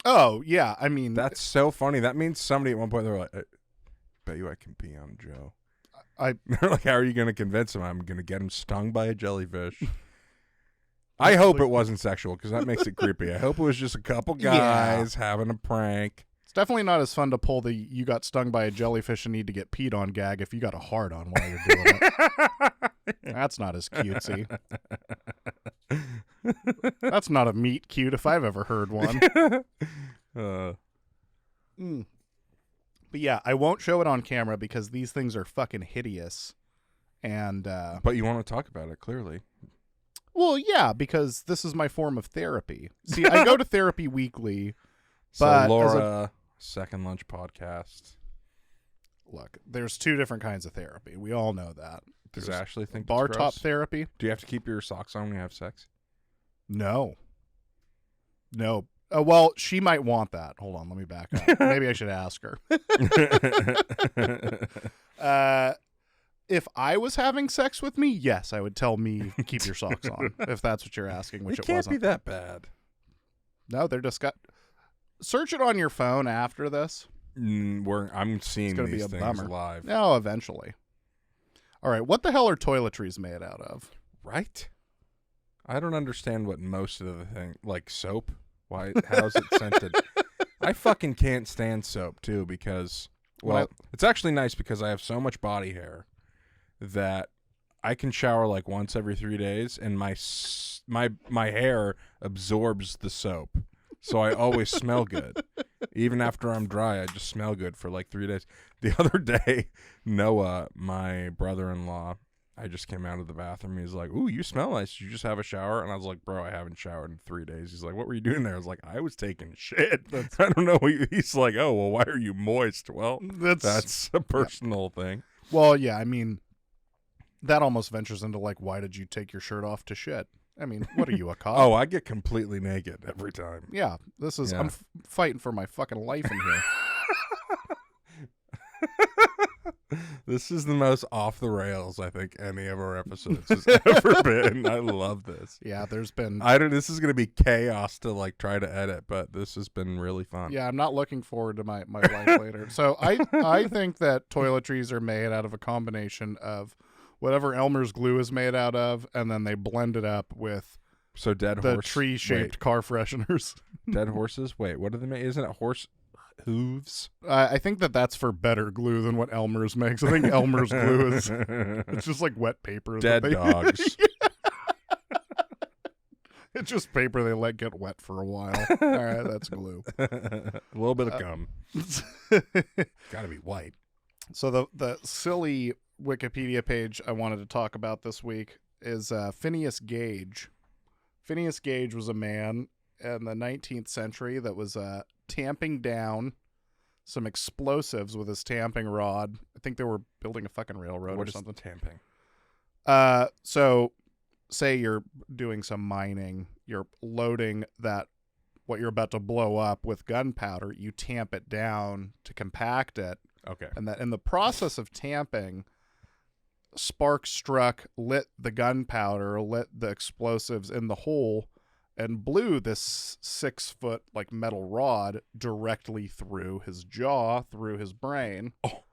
Oh, yeah. I mean, That's so funny. That means somebody at one point, they're like, I bet you I can pee on Joe. They're like, how are you going to convince him? I'm going to get him stung by a jellyfish. I hope it wasn't sexual, because that makes it creepy. I hope it was just a couple guys having a prank. It's definitely not as fun to pull the "you got stung by a jellyfish and need to get peed on" gag if you got a hard on while you're doing it. That's not as cutesy. That's not a meet cute if I've ever heard one. But yeah, I won't show it on camera because these things are fucking hideous. And but you want to talk about it, clearly. Well, yeah, because this is my form of therapy. See, I go to therapy weekly. So but Laura, Second Lunch Podcast. Look, there's two different kinds of therapy. We all know that. Does Ashley think bar it's top gross? therapy? Do you have to keep your socks on when you have sex? No. Well, she might want that. Hold on, let me back up. Maybe I should ask her. If I was having sex with me, yes, I would tell me keep your socks on. If that's what you're asking, which it can't wasn't. be that bad. No, they're search it on your phone after this. I'm seeing It's gonna these be a things bummer. live. No, eventually. All right, what the hell are toiletries made out of? Right? I don't understand what most of the thing, like soap. Why? How's it scented? I fucking can't stand soap too because, well, it's actually nice because I have so much body hair that I can shower like once every 3 days, and my hair absorbs the soap, so I always smell good. Even after I'm dry, I just smell good for like 3 days. The other day, Noah, my brother-in-law, I just came out of the bathroom. He's like, "Ooh, you smell nice. Did you just have a shower?" And I was like, "Bro, I haven't showered in 3 days." He's like, "What were you doing there?" I was like, "I was taking shit." I don't know. He's like, "Oh, well, why are you moist?" Well, that's a personal thing. Well, yeah, I mean, that almost ventures into like, why did you take your shirt off to shit? I mean, what are you, a cop? Oh, I get completely naked every time. Yeah, this is, I'm fighting for my fucking life in here. This is the most off the rails I think any of our episodes has ever been. I love this. Yeah, there's been... This is going to be chaos to like try to edit, but this has been really fun. Yeah, I'm not looking forward to my life later. So I think that toiletries are made out of a combination of whatever Elmer's glue is made out of, and then they blend it up with the tree-shaped car fresheners. Dead horses? Wait, what are they made? Isn't it horse hooves? I think that's for better glue than what Elmer's makes. I think Elmer's glue is it's just like wet paper. Dead dogs. It's just paper they let get wet for a while. All right, that's glue. A little bit of gum. Got to be white. So the silly Wikipedia page I wanted to talk about this week is Phineas Gage. Phineas Gage was a man in the 19th century that was tamping down some explosives with his tamping rod. I think they were building a fucking railroad or something. Tamping? So say you're doing some mining, you're loading what you're about to blow up with gunpowder, you tamp it down to compact it. Okay. And that in the process of tamping, sparks struck, lit the gunpowder, lit the explosives in the hole, and blew this 6-foot like metal rod directly through his jaw, through his brain. Oh.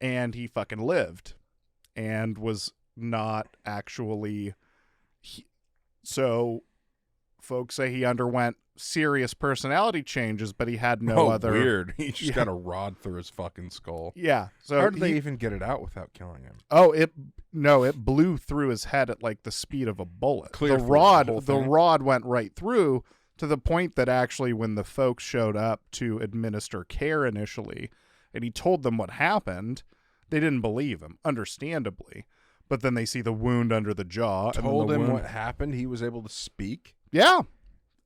And he fucking lived and was not actually... So folks say he underwent serious personality changes, but he had no other... weird. He just got a rod through his fucking skull. Yeah. So how did they even get it out without killing him? Oh, it blew through his head at like the speed of a bullet. Clear the rod went right through, to the point that actually when the folks showed up to administer care initially, and he told them what happened, they didn't believe him, understandably. But then they see the wound under the jaw. Told him what happened. He was able to speak. Yeah.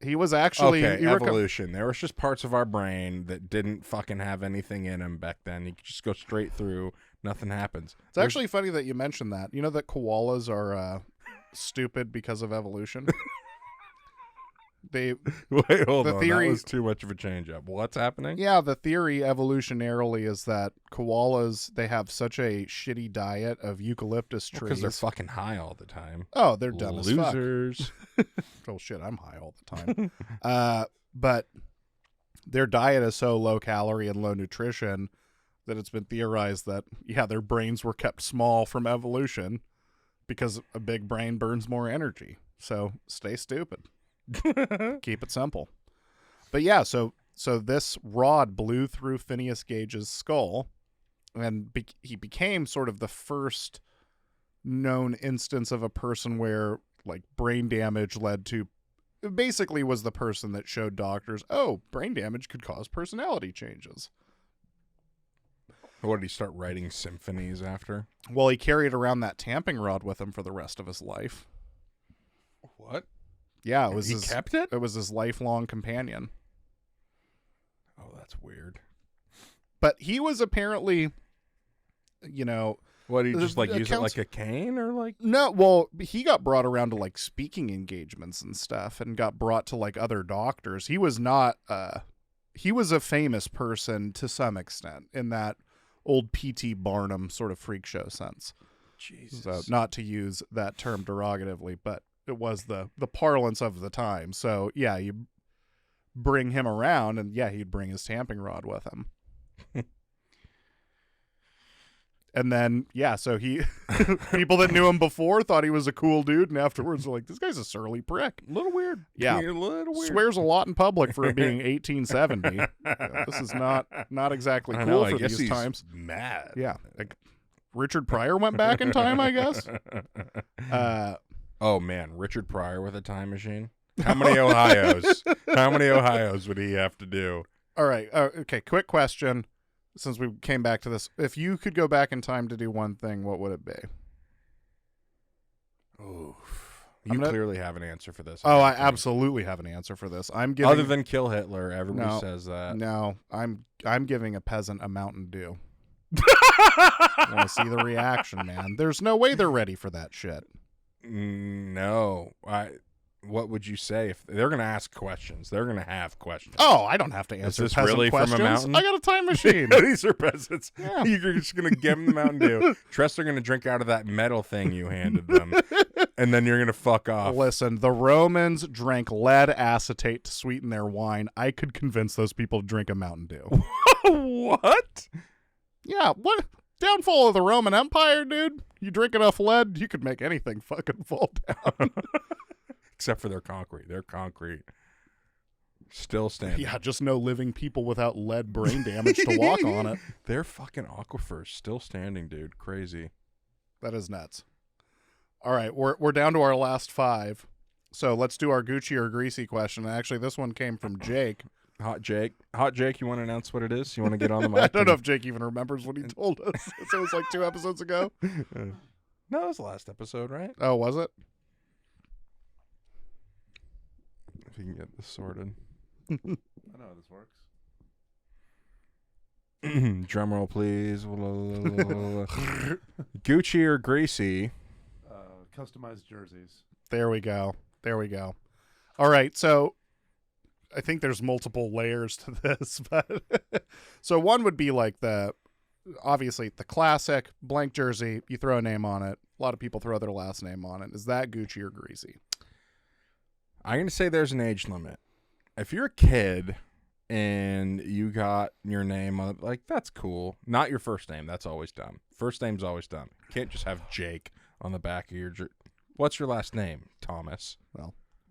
He was actually... evolution. There was just parts of our brain that didn't fucking have anything in him back then. You could just go straight through. Nothing happens. It's actually funny that you mentioned that. You know that koalas are stupid because of evolution? Wait, hold the on. theory, That was too much of a change up. What's happening? yeah, the theory evolutionarily is that koalas, they have such a shitty diet of eucalyptus trees. Because they're fucking high all the time. Oh, they're dumb as fuck. Losers. Oh shit, I'm high all the time. But their diet is so low calorie and low nutrition that it's been theorized that, yeah, their brains were kept small from evolution because a big brain burns more energy. So stay stupid. Keep it simple. But yeah, so this rod blew through Phineas Gage's skull, and he became sort of the first known instance of a person where like brain damage led to, basically was the person that showed doctors, oh, brain damage could cause personality changes. What did he start writing symphonies after? Well, he carried around that tamping rod with him for the rest of his life. What? Yeah, He kept it? It was his lifelong companion. Oh, that's weird. But he was apparently, you know, What, did he just like use it accounts- like a cane or like? no, well, he got brought around to like speaking engagements and stuff and got brought to like other doctors. He was not, he was a famous person to some extent in that old P.T. Barnum sort of freak show sense. Jesus. So not to use that term derogatively, but it was the parlance of the time. So yeah, you bring him around and yeah, he'd bring his tamping rod with him. And then, yeah, so he, people that knew him before thought he was a cool dude, and afterwards were like, this guy's a surly prick. A little weird. Yeah. A little weird. Swears a lot in public for it being 1870. This is not exactly I cool know, I for guess these he's times. mad. Yeah. Like Richard Pryor went back in time, I guess. Oh, man. Richard Pryor with a time machine? How many Ohios? How many Ohios would he have to do? All right. Okay, quick question. Since we came back to this, if you could go back in time to do one thing, what would it be? Oof. You clearly have an answer for this. Oh, I think. absolutely have an answer for this. I'm giving, Other than kill Hitler, everybody No. says that. no, I'm giving a peasant a Mountain Dew. I want to see the reaction, man. There's no way they're ready for that shit. No. What would you say if they're going to ask questions? They're going to have questions. Oh, I don't have to answer this peasant really from a questions. mountain? I got a time machine. These are peasants. Yeah. You're just going to give them the Mountain Dew. Trust they're going to drink out of that metal thing you handed them. And then you're going to fuck off. Listen, the Romans drank lead acetate to sweeten their wine. I could convince those people to drink a Mountain Dew. What? Yeah, what? Downfall of the Roman Empire, dude. You drink enough lead, you could make anything fucking fall down. Except for their concrete. Their concrete still standing. Yeah, just no living people without lead brain damage to walk on it. Their fucking aquifers still standing, dude. Crazy. That is nuts. All right, we're down to our last 5. So let's do our Gucci or Greasy question. Actually, this one came from Jake. Hot Jake, you want to announce what it is? You want to get on the mic? I don't know if Jake even remembers what he told us. So it was like 2 episodes ago. No, it was the last episode, right? Oh, was it? If you can get this sorted. I know how this works. Drum roll, please. Gucci or Greasy? Customized jerseys. There we go. All right, so I think there's multiple layers to this, but so one would be like obviously the classic blank jersey, you throw a name on it. A lot of people throw their last name on it. Is that Gucci or Greasy? I'm going to say there's an age limit. If you're a kid and you got your name on it, like, that's cool. Not your first name. That's always dumb. First name's always dumb. You can't just have Jake on the back of your jersey. What's your last name? Thomas.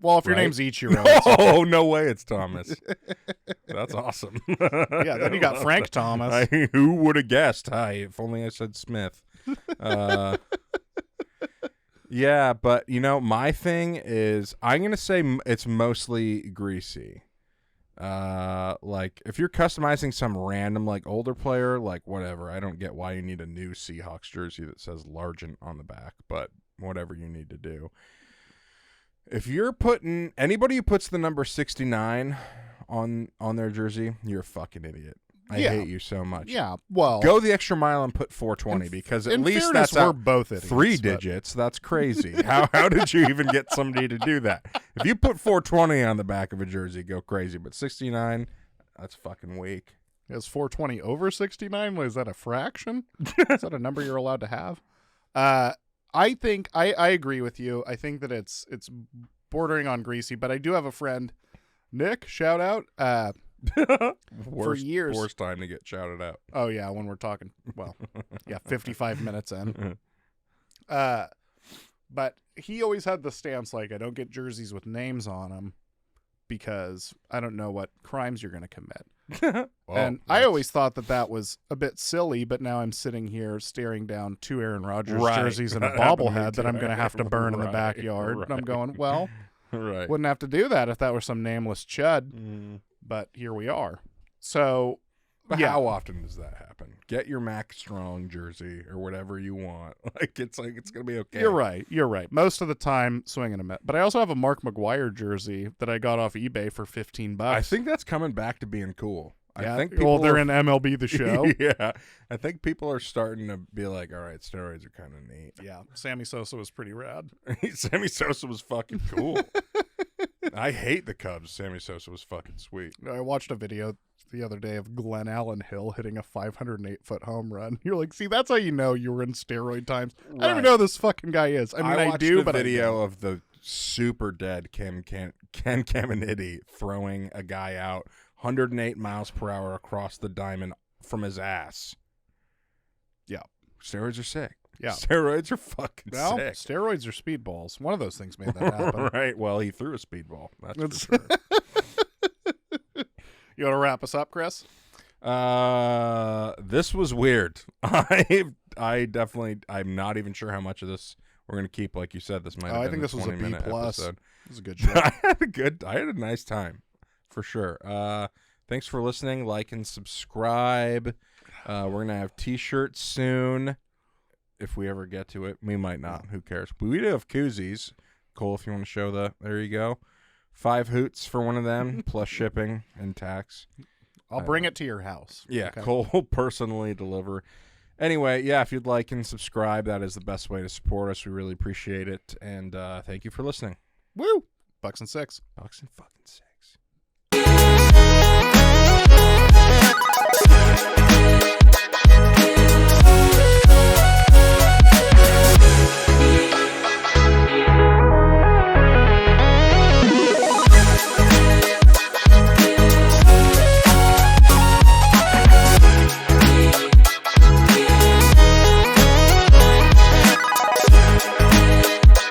Well, if your Right? name's Ichiro. it's- Oh, no way it's Thomas. That's awesome. Yeah, then you got Frank Thomas. Who would have guessed? Hi, if only I said Smith. Yeah, but, my thing is, I'm going to say it's mostly Greasy. Like, if you're customizing some random, like, older player, like, whatever, I don't get why you need a new Seahawks jersey that says Largent on the back, but whatever you need to do. If you're anybody who puts the number 69 on their jersey, you're a fucking idiot. I hate you so much. Yeah, well, Go the extra mile and put 420 because at in least fairness, that's we're out both idiots, 3 but- digits. That's crazy. How did you even get somebody to do that? If you put 420 on the back of a jersey, go crazy. But 69, that's fucking weak. Is 420 over 69? Is that a fraction? Is that a number you're allowed to have? I think I agree with you. I think that it's bordering on greasy, but I do have a friend, Nick, shout out, for years. Worst time to get shouted out. Oh yeah, when we're talking, well, yeah, 55 minutes in. But he always had the stance like, I don't get jerseys with names on them because I don't know what crimes you're going to commit. And I always thought that was a bit silly, but now I'm sitting here staring down 2 Aaron Rodgers jerseys and a bobblehead that I'm going to have to burn in the backyard. And I'm going, well, wouldn't have to do that if that were some nameless chud, but here we are. So, But yeah. how often does that happen? Get your Mac Strong jersey or whatever you want. It's gonna be okay. You're right. Most of the time, swinging a miss. But I also have a Mark McGuire jersey that I got off eBay for $15. I think that's coming back to being cool. Yeah. I think They're in MLB The Show. Yeah, I think people are starting to be like, all right, steroids are kind of neat. Yeah. Sammy Sosa was pretty rad. Sammy Sosa was fucking cool. I hate the Cubs. Sammy Sosa was fucking sweet. I watched a video the other day of Glenn Allen Hill hitting a 508-foot home run. You're like, see, that's how you know you were in steroid times. I don't even know who this fucking guy is. I mean, I watched do, a but video of the super dead Ken Caminiti throwing a guy out 108 miles per hour across the diamond from his ass. Yeah. Steroids are sick. Yeah. Steroids are fucking Well, sick. steroids or speedballs. One of those things made that happen. Right. Well, he threw a speedball. That's It's- for sure. You want to wrap us up, Chris? This was weird. I'm not even sure how much of this we're gonna keep. Like you said, this might have I been think this was a B+ episode. This is a good show. I had a nice time for sure. Thanks for listening. Like and subscribe. We're gonna have t-shirts soon. If we ever get to it, we might not. Who cares? But we do have koozies. Cole, if you want to show there you go. 5 hoots for one of them, plus shipping and tax. I'll bring it to your house. Yeah, Okay. Cole will personally deliver. Anyway, yeah, if you'd like and subscribe, that is the best way to support us. We really appreciate it. And thank you for listening. Woo! Bucks and 6. Bucks and fucking 6.